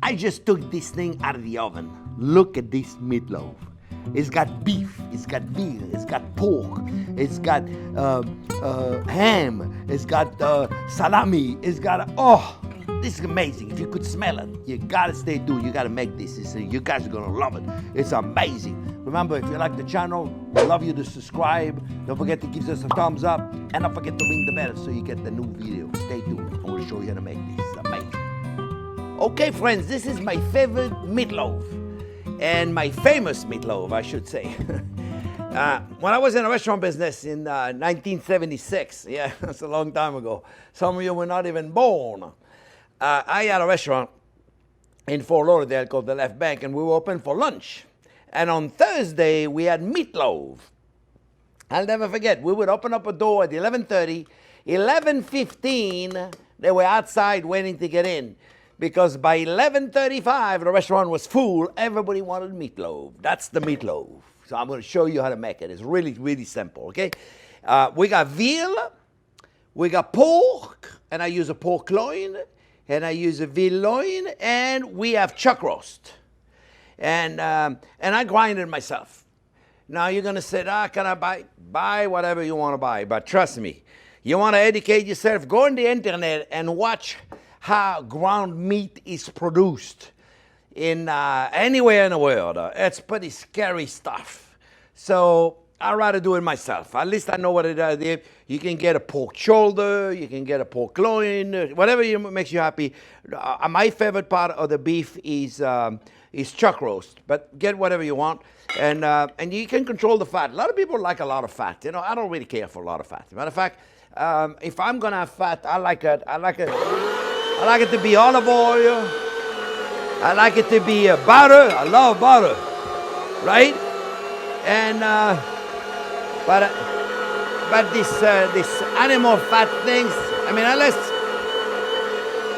I just took this thing out of the oven. Look at this meatloaf. It's got beef, it's got veal, it's got pork, it's got ham, it's got salami, it's got, this is amazing. If you could smell it, you gotta stay tuned. You gotta make this. You guys are gonna love it. It's amazing. Remember, if you like the channel, we love you to subscribe. Don't forget to give us a thumbs up. And don't forget to ring the bell so you get the new video. Stay tuned. I'm gonna show you how to make this. It's amazing. Okay, friends, this is my favorite meatloaf. And my famous meatloaf, I should say. When I was in the restaurant business in 1976, yeah, that's a long time ago. Some of you were not even born. I had a restaurant in Fort Lauderdale called the Left Bank, and we were open for lunch. And on Thursday, we had meatloaf. I'll never forget, we would open up a door at 11:30. 11:15, they were outside waiting to get in. Because by 11:35, the restaurant was full. Everybody wanted meatloaf. That's the meatloaf. So I'm going to show you how to make it. It's really, really simple, okay? We got veal, we got pork, and I use a pork loin, and I use a veal loin, and we have chuck roast. And I grind it myself. Now you're going to say, can I buy? Buy whatever you want to buy. But trust me, you want to educate yourself, go on the internet and watch how ground meat is produced in anywhere in the world. It's pretty scary stuff. So I'd rather do it myself. At least I know what it is. You can get a pork shoulder, you can get a pork loin, whatever makes you happy. My favorite part of the beef is chuck roast, but get whatever you want. And you can control the fat. A lot of people like a lot of fat. You know, I don't really care for a lot of fat. As a matter of fact, if I'm gonna have fat, I like it to be olive oil. I like it to be butter. I love butter, right? And but this animal fat things. I mean, unless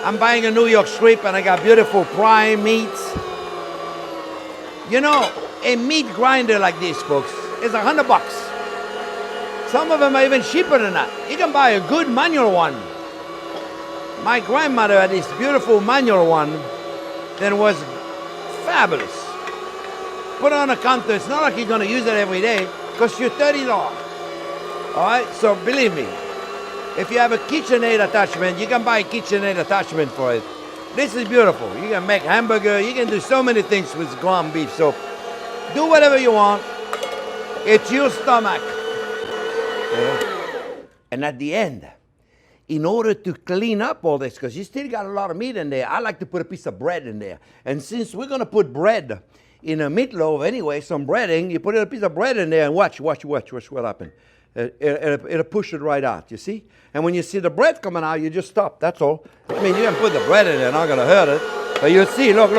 I'm buying a New York strip and I got beautiful prime meats. You know, a meat grinder like this, folks, is $100. Some of them are even cheaper than that. You can buy a good manual one. My grandmother had this beautiful manual one that was fabulous. Put it on a counter. It's not like you're going to use it every day. It costs you $30. All right? So believe me, if you have a KitchenAid attachment, you can buy a KitchenAid attachment for it. This is beautiful. You can make hamburger. You can do so many things with ground beef. So do whatever you want. It's your stomach. And at the end, in order to clean up all this, because you still got a lot of meat in there, I like to put a piece of bread in there. And since we're going to put bread in a meatloaf anyway, some breading, you put a piece of bread in there and watch what happens. It'll push it right out, you see? And when you see the bread coming out, you just stop, that's all. I mean, you can put the bread in there, not going to hurt it. But you'll see, look.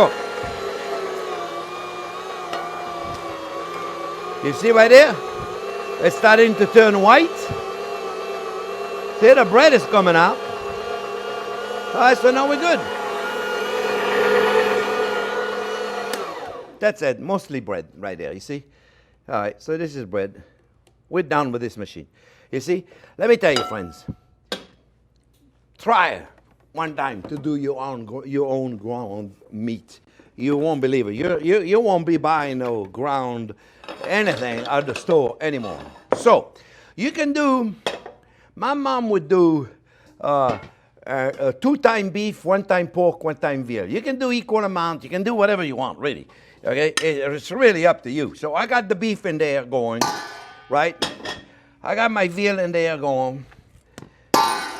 You see right there? It's starting to turn white. See, the bread is coming out. All right, so now we're good. That's it, mostly bread right there, you see? All right, so this is bread. We're done with this machine. You see? Let me tell you, friends. Try one time to do your own ground meat. You won't believe it. You won't be buying no ground anything at the store anymore. So, you can do, my mom would do 2-time beef, 1-time pork, 1-time veal. You can do equal amount. You can do whatever you want, really. Okay? It's really up to you. So, I got the beef in there going, right? I got my veal in there going.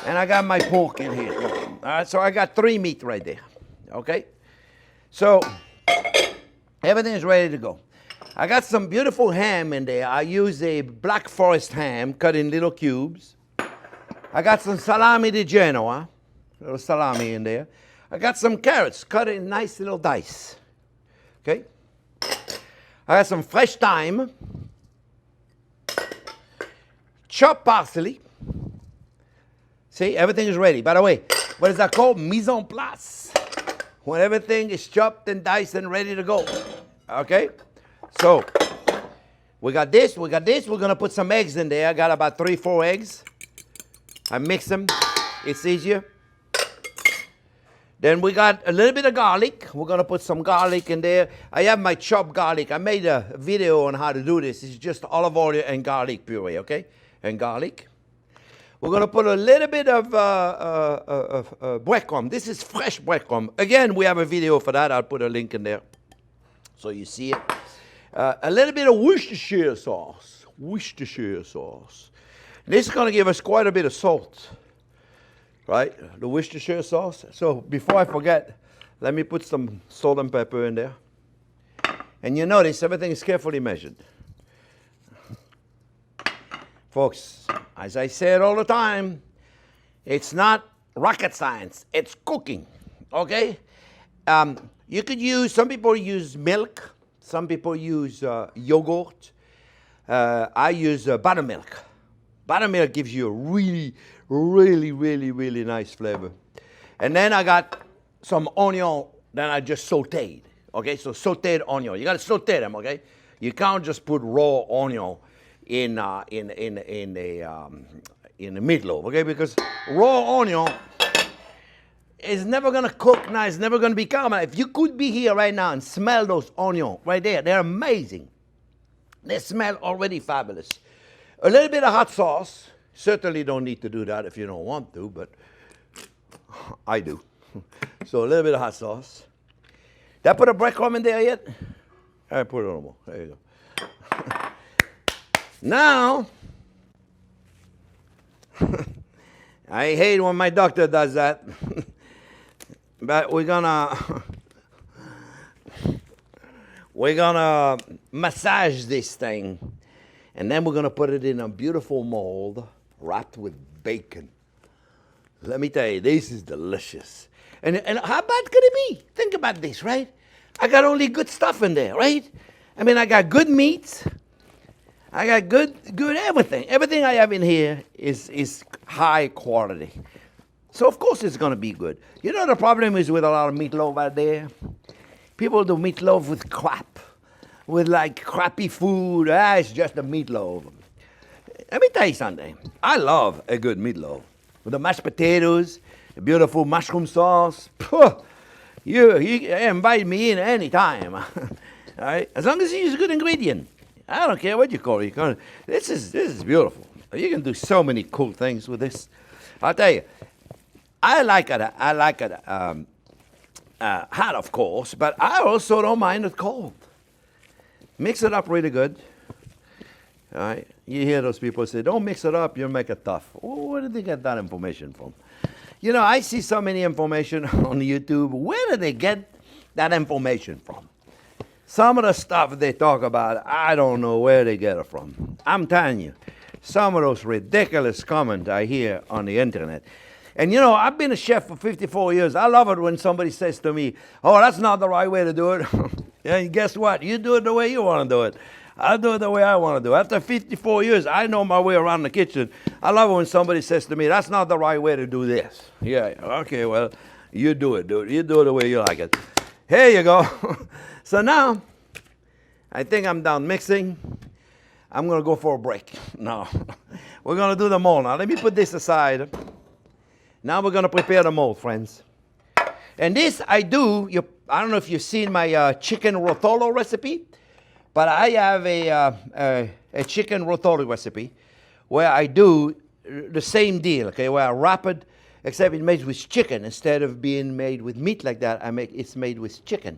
And I got my pork in here going. All right? So, I got 3 meat right there. Okay? So, everything is ready to go. I got some beautiful ham in there. I use a Black Forest ham cut in little cubes. I got some salami di Genoa, a little salami in there. I got some carrots cut in nice little dice. Okay? I got some fresh thyme, chopped parsley. See, everything is ready. By the way, what is that called? Mise en place. When everything is chopped and diced and ready to go. Okay? So, we got this. We're going to put some eggs in there. I got about 3-4 eggs. I mix them. It's easier. Then we got a little bit of garlic. We're gonna put some garlic in there. I have my chopped garlic. I made a video on how to do this. It's just olive oil and garlic puree, okay? And garlic. We're gonna put a little bit of breadcrumb. This is fresh breadcrumb. Again, we have a video for that. I'll put a link in there so you see it. A little bit of Worcestershire sauce. Worcestershire sauce. This is gonna give us quite a bit of salt. Right, the Worcestershire sauce. So before I forget, let me put some salt and pepper in there. And you notice everything is carefully measured. Folks, as I say it all the time, it's not rocket science, it's cooking, okay? You could use, some people use milk, some people use yogurt. I use buttermilk. Buttermilk gives you a really nice flavor. And then I got some onion that I just sauteed. Okay, so sauteed onion. You gotta saute them, okay? You can't just put raw onion in a meatloaf, okay? Because raw onion is never gonna cook now, it's never gonna be caramel. If you could be here right now and smell those onions right there, they're amazing. They smell already fabulous. A little bit of hot sauce. Certainly don't need to do that if you don't want to, but I do. So a little bit of hot sauce. Did I put a breadcrumb in there yet? I put it on more. There you go. Now, I hate when my doctor does that, but we're gonna massage this thing. And then we're going to put it in a beautiful mold wrapped with bacon. Let me tell you, this is delicious. And how bad could it be? Think about this, right? I got only good stuff in there, right? I mean, I got good meats. I got good everything. Everything I have in here is high quality. So, of course, it's going to be good. You know, the problem is with a lot of meatloaf out there? People do meatloaf with crap. With like crappy food, it's just a meatloaf. Let me tell you something. I love a good meatloaf. With the mashed potatoes, the beautiful mushroom sauce. You invite me in any time. All right? As long as you use a good ingredient. I don't care what you call it. This is beautiful. You can do so many cool things with this. I'll tell you. I like it hot, of course, but I also don't mind it cold. Mix it up really good. All right. You hear those people say, don't mix it up, you'll make it tough. Oh, where did they get that information from? You know, I see so many information on YouTube. Where do they get that information from? Some of the stuff they talk about, I don't know where they get it from. I'm telling you, some of those ridiculous comments I hear on the internet. And you know, I've been a chef for 54 years. I love it when somebody says to me, oh, that's not the right way to do it. And guess what? You do it the way you want to do it. I'll do it the way I want to do it. After 54 years, I know my way around the kitchen. I love it when somebody says to me, that's not the right way to do this. Yeah, okay, well, you do it, dude. You do it the way you like it. Here you go. So now, I think I'm done mixing. I'm going to go for a break. No, we're going to do the mold. Now, let me put this aside. Now we're going to prepare the mold, friends. And this I do, I don't know if you've seen my chicken rotolo recipe, but I have a chicken rotolo recipe where I do the same deal, okay, where I wrap it, except it's made with chicken. Instead of being made with meat like that, it's made with chicken.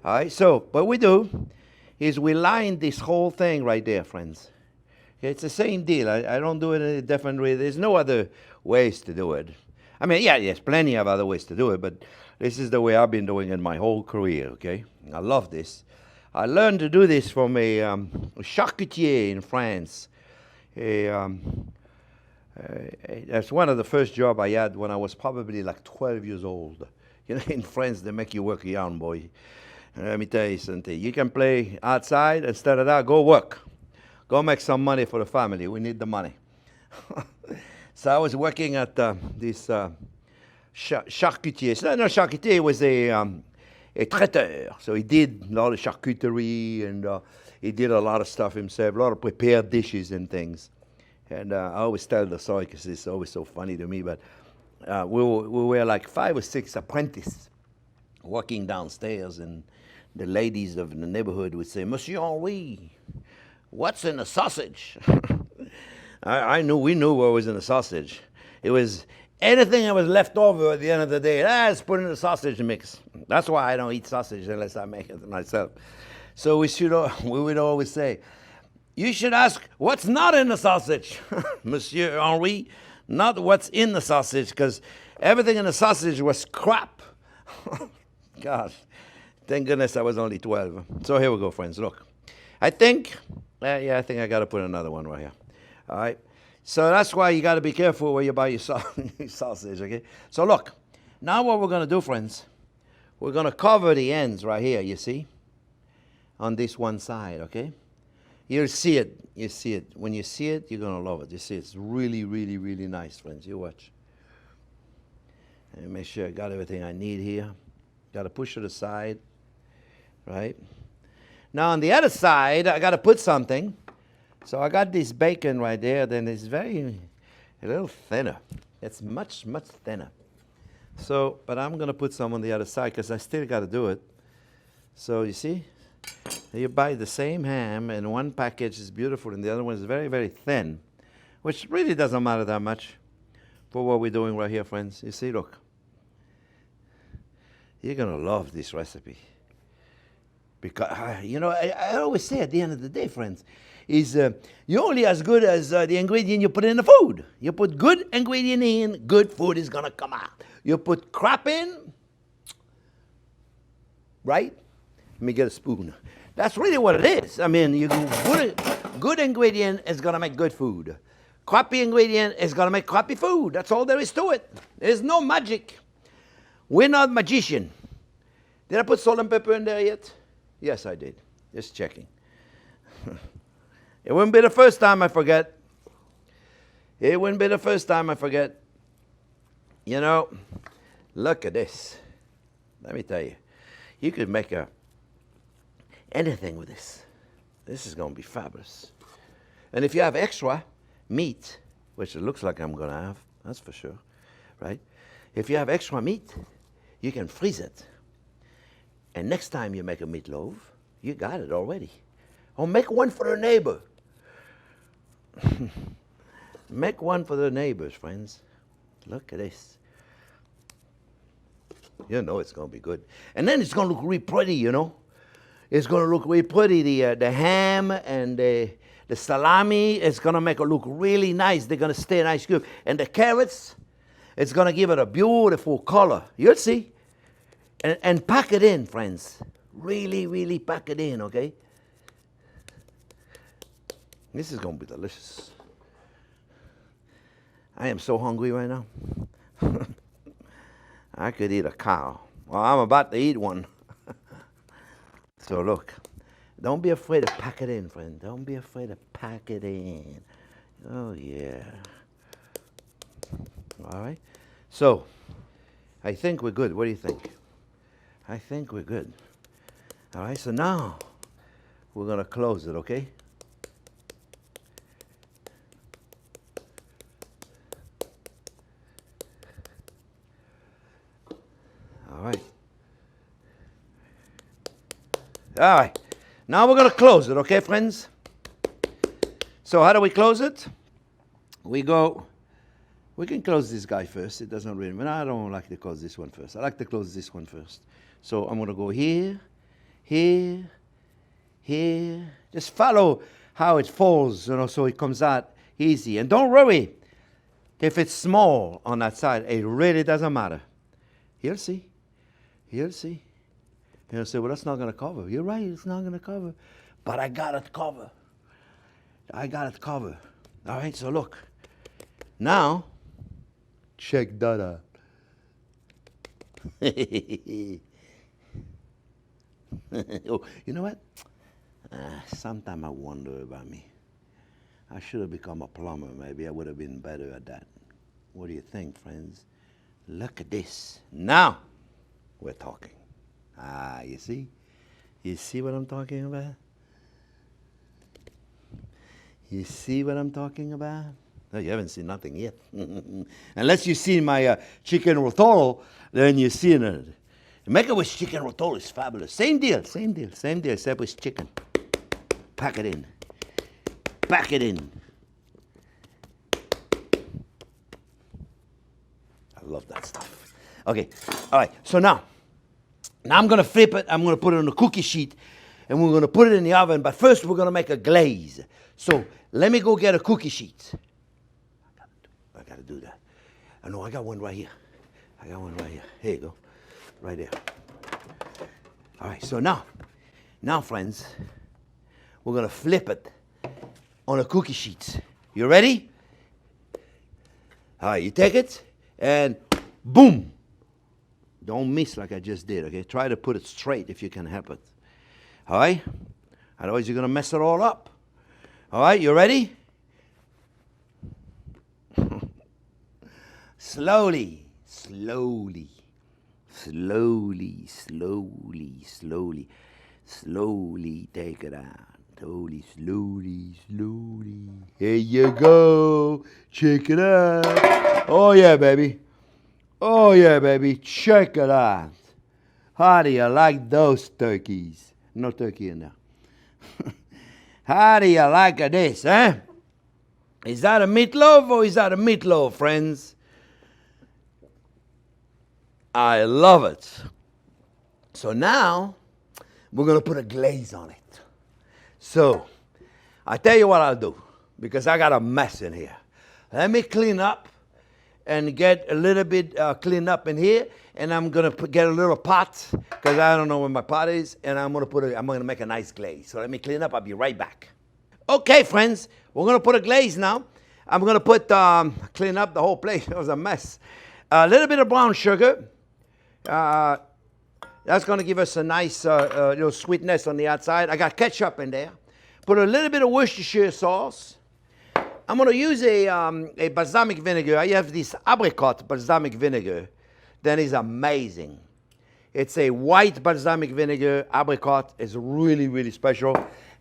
All right, so what we do is we line this whole thing right there, friends. Okay, it's the same deal. I don't do it in a different way. There's no other ways to do it. I mean, yeah, there's plenty of other ways to do it, but this is the way I've been doing it my whole career, okay? I love this. I learned to do this from a charcutier in France. That's one of the first jobs I had when I was probably like 12 years old. You know, in France, they make you work young, boy. Let me tell you something. You can play outside. Instead of that, go work. Go make some money for the family. We need the money. So I was working at this charcutier. So, no, charcutier was a traiteur. So he did a lot of charcuterie and he did a lot of stuff himself, a lot of prepared dishes and things. And I always tell the story because it's always so funny to me. But we were like 5 or 6 apprentices walking downstairs, and the ladies of the neighborhood would say, Monsieur Henri, what's in a sausage? I knew, we knew what was in a sausage. It was anything that was left over at the end of the day. Let's put in a sausage mix. That's why I don't eat sausage unless I make it myself. So we would always say, you should ask what's not in the sausage, Monsieur Henri, not what's in the sausage, because everything in the sausage was crap. Gosh, thank goodness I was only 12. So here we go, friends. Look, I think I think I got to put another one right here. All right. So that's why you got to be careful where you buy your sausage, okay? So look, now what we're going to do, friends, we're going to cover the ends right here, you see, on this one side, okay? You'll see it. You see it. When you see it, you're going to love it. You see, it's really, really, really nice, friends. You watch. And make sure I got everything I need here. Got to push it aside, right? Now, on the other side, I got to put something. So I got this bacon right there. Then it's a little thinner. It's much, much thinner. So, but I'm going to put some on the other side because I still got to do it. So, you see? You buy the same ham, and one package is beautiful, and the other one is very, very thin, which really doesn't matter that much for what we're doing right here, friends. You see, look. You're going to love this recipe. Because, you know, I always say at the end of the day, friends, is you're only as good as the ingredient you put in the food. You put good ingredient in, good food is going to come out. You put crap in, right? Let me get a spoon. That's really what it is. I mean, you good ingredient is going to make good food. Crappy ingredient is going to make crappy food. That's all there is to it. There's no magic. We're not magician. Did I put salt and pepper in there yet? Yes, I did. Just checking. It wouldn't be the first time I forget. It wouldn't be the first time I forget. You know, look at this. Let me tell you. You could make anything with this. This is going to be fabulous. And if you have extra meat, which it looks like I'm going to have, that's for sure, right? If you have extra meat, you can freeze it. And next time you make a meatloaf, you got it already. Or make one for the neighbor. Make one for the neighbors, friends. Look at this. You know it's going to be good. And then it's going to look really pretty, you know. It's going to look really pretty. The ham and the salami is going to make it look really nice. They're going to stay nice cube. And the carrots, it's going to give it a beautiful color. You'll see. And pack it in, friends. Really, really pack it in, okay? This is going to be delicious. I am so hungry right now. I could eat a cow. Well, I'm about to eat one. So look, don't be afraid to pack it in, friend. Don't be afraid to pack it in. Oh, yeah. All right. So, I think we're good. What do you think? I think we're good. All right, so now we're going to close it, okay? All right. All right. Now we're going to close it, okay, friends? So how do we close it? We can close this guy first. It doesn't really, I don't like to close this one first. I like to close this one first. So I'm going to go here, here, here. Just follow how it falls, you know, so it comes out easy. And don't worry if it's small on that side. It really doesn't matter. You'll see. You'll see. You'll say, well, that's not going to cover. You're right, it's not going to cover. But I got it covered. I got it covered. All right, so look. Now, check that out. Oh, you know what? Sometimes I wonder about me. I should have become a plumber. Maybe I would have been better at that. What do you think, friends? Look at this. Now, we're talking. You see? You see what I'm talking about? You see what I'm talking about? No, you haven't seen nothing yet. Unless you've seen my chicken rotolo, then you've seen it. Make it with chicken rotolo is fabulous. Same deal, except with chicken. Pack it in. Pack it in. I love that stuff. Okay, all right, so now I'm going to flip it. I'm going to put it on a cookie sheet, and we're going to put it in the oven. But first, we're going to make a glaze. So let me go get a cookie sheet. I got to do that. I know, I got one right here. Here you go. Right there. All right, so now, friends, we're going to flip it on a cookie sheet. You ready? All right, you take it, and boom. Don't miss like I just did, okay? Try to put it straight if you can help it. All right? Otherwise, you're going to mess it all up. All right, you ready? Slowly, slowly, slowly, slowly, slowly, slowly take it out. Slowly, slowly, slowly. Here you go. Check it out. Oh, yeah, baby. Oh, yeah, baby. Check it out. How do you like those turkeys? No turkey in there. How do you like this, eh? Is that a meatloaf or is that a meatloaf, friends? I love it. So now, we're going to put a glaze on it. So, I tell you what I'll do, because I got a mess in here. Let me clean up and get a little bit cleaned up in here, and I'm going to get a little pot, because I don't know where my pot is, and I'm going to make a nice glaze. So let me clean up. I'll be right back. Okay, friends, we're going to put a glaze now. I'm going to put, clean up the whole place. It was a mess. A little bit of brown sugar. That's going to give us a nice little sweetness on the outside. I got ketchup in there. Put a little bit of Worcestershire sauce. I'm going to use a balsamic vinegar. I have this apricot balsamic vinegar that is amazing. It's a white balsamic vinegar. Apricot is really, really special.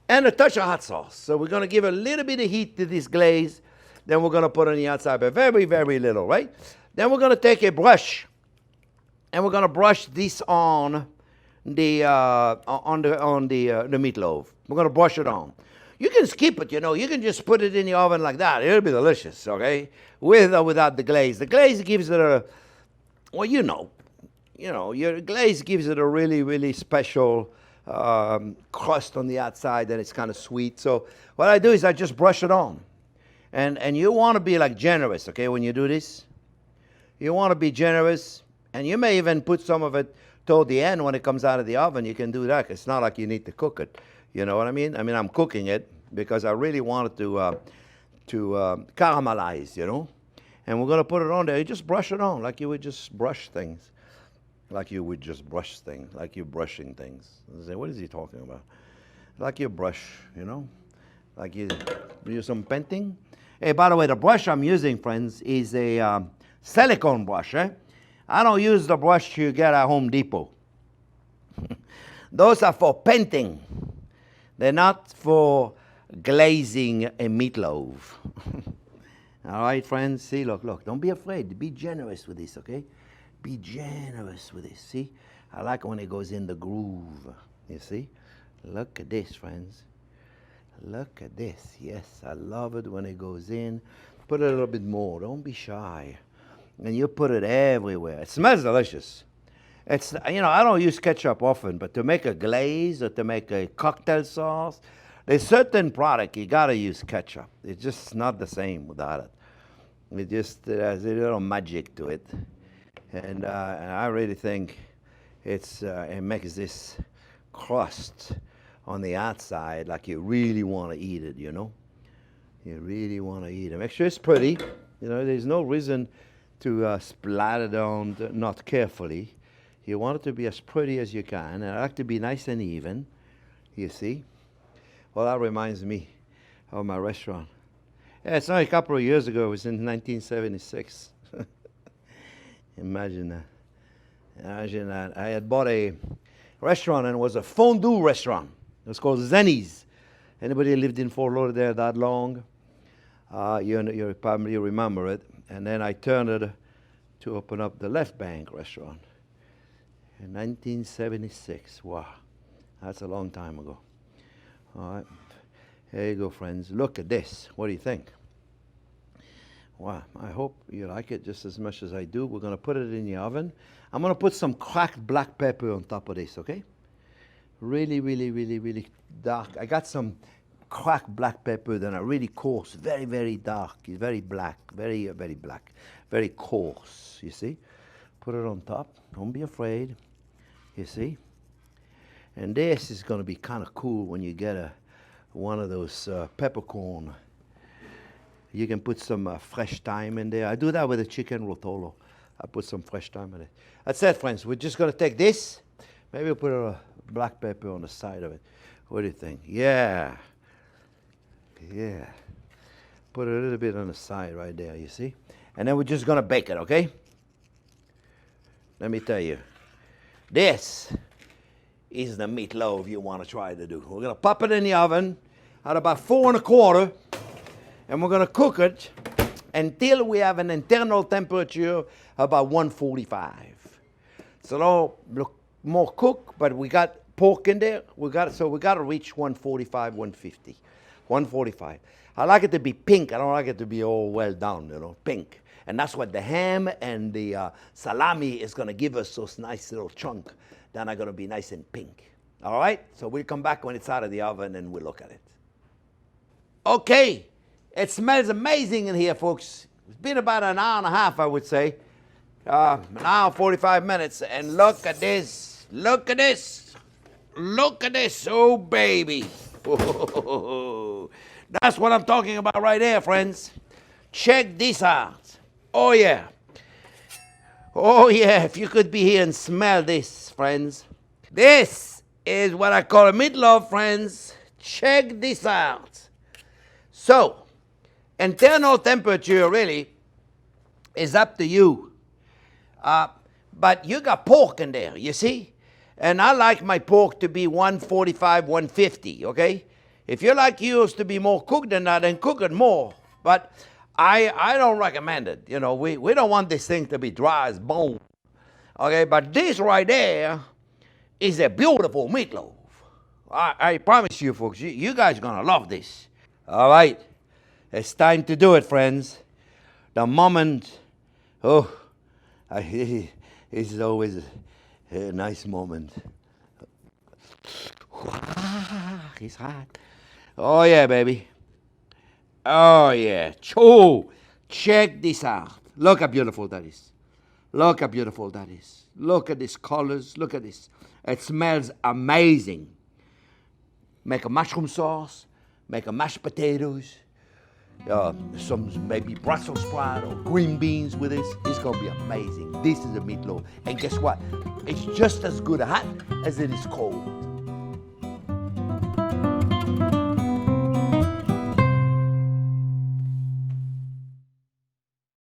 And a touch of hot sauce. So we're going to give a little bit of heat to this glaze. Then we're going to put on the outside, but very, very little, right? Then we're going to take a brush. And we're gonna brush this on the meatloaf. We're gonna brush it on. You can skip it, you know. You can just put it in the oven like that. It'll be delicious, okay? With or without the glaze. The glaze gives it a, well, you know, your glaze gives it a really, really special crust on the outside, and it's kind of sweet. So what I do is I just brush it on, and you want to be like generous, okay? When you do this, you want to be generous. And you may even put some of it toward the end when it comes out of the oven. You can do that. It's not like you need to cook it. You know what I mean? I mean, I'm cooking it because I really wanted to caramelize, you know. And we're going to put it on there. You just brush it on like you would just brush things. Like you're brushing things. I say, what is he talking about? Like you brush, you know. Like you do some painting. Hey, by the way, the brush I'm using, friends, is a silicone brush, eh? I don't use the brush you get at Home Depot. Those are for painting. They're not for glazing a meatloaf. All right, friends? See, look. Don't be afraid. Be generous with this, okay? Be generous with this. See? I like when it goes in the groove. You see? Look at this, friends. Look at this. Yes, I love it when it goes in. Put a little bit more. Don't be shy. And you put it everywhere. It smells delicious. It's, you know, I don't use ketchup often, but to make a glaze or to make a cocktail sauce, there's certain product you gotta use ketchup. It's just not the same without it. It just has a little magic to it, and I really think it makes this crust on the outside like you really want to eat it. You know, you really want to eat it. Make sure it's pretty. You know, there's no reason to splatter it on not carefully. You want it to be as pretty as you can, and I like to be nice and even, you see. Well, that reminds me of my restaurant. Yeah, it's only a couple of years ago. It was in 1976. Imagine that. Imagine that. I had bought a restaurant, and it was a fondue restaurant. It was called Zenny's. Anybody lived in Fort Lauderdale that long? You probably remember it. And then I turned it to open up the Left Bank restaurant in 1976. Wow, that's a long time ago. All right, here you go, friends. Look at this. What do you think? Wow, I hope you like it just as much as I do. We're going to put it in the oven. I'm going to put some cracked black pepper on top of this, okay? Really, really, really, really dark. I got some cracked black pepper that are really coarse, very, very dark. It's very black, very, very black, very coarse, you see? Put it on top. Don't be afraid, you see? And this is going to be kind of cool when you get one of those peppercorn. You can put some fresh thyme in there. I do that with a chicken rotolo. I put some fresh thyme in it. That's it, friends. We're just going to take this. Maybe we'll put a black pepper on the side of it. What do you think? Yeah. Yeah. Put a little bit on the side right there, you see? And then we're just going to bake it, okay? Let me tell you. This is the meatloaf you want to try to do. We're going to pop it in the oven at about 4 1/4. And we're going to cook it until we have an internal temperature about 145. So now look more cooked, but we got pork in there. So we got to reach 145, 150, 145. I like it to be pink. I don't like it to be all well done, you know, pink. And that's what the ham and the salami is going to give us, those nice little chunk that are going to be nice and pink. All right? So we'll come back when it's out of the oven and we'll look at it. Okay. It smells amazing in here, folks. It's been about an hour and a half, I would say. An hour, 45 minutes. And look at this. Look at this. Look at this. Oh, baby. That's what I'm talking about right there, friends. Check this out. Oh, yeah. Oh, yeah. If you could be here and smell this, friends. This is what I call a meatloaf, friends. Check this out. So, internal temperature really is up to you. But you got pork in there, you see? And I like my pork to be 145, 150, okay? If you like yours to be more cooked than that, then cook it more. But I don't recommend it. You know, we don't want this thing to be dry as bone. Okay, but this right there is a beautiful meatloaf. I promise you, folks, you guys are going to love this. All right. It's time to do it, friends. The moment, it's always a nice moment. It's hot. Oh, yeah, baby. Oh, yeah. Oh, check this out. Look how beautiful that is. Look how beautiful that is. Look at these colors. Look at this. It smells amazing. Make a mushroom sauce. Make a mashed potatoes. Some maybe Brussels sprout or green beans with this. It's going to be amazing. This is a meatloaf. And guess what? It's just as good hot as it is cold.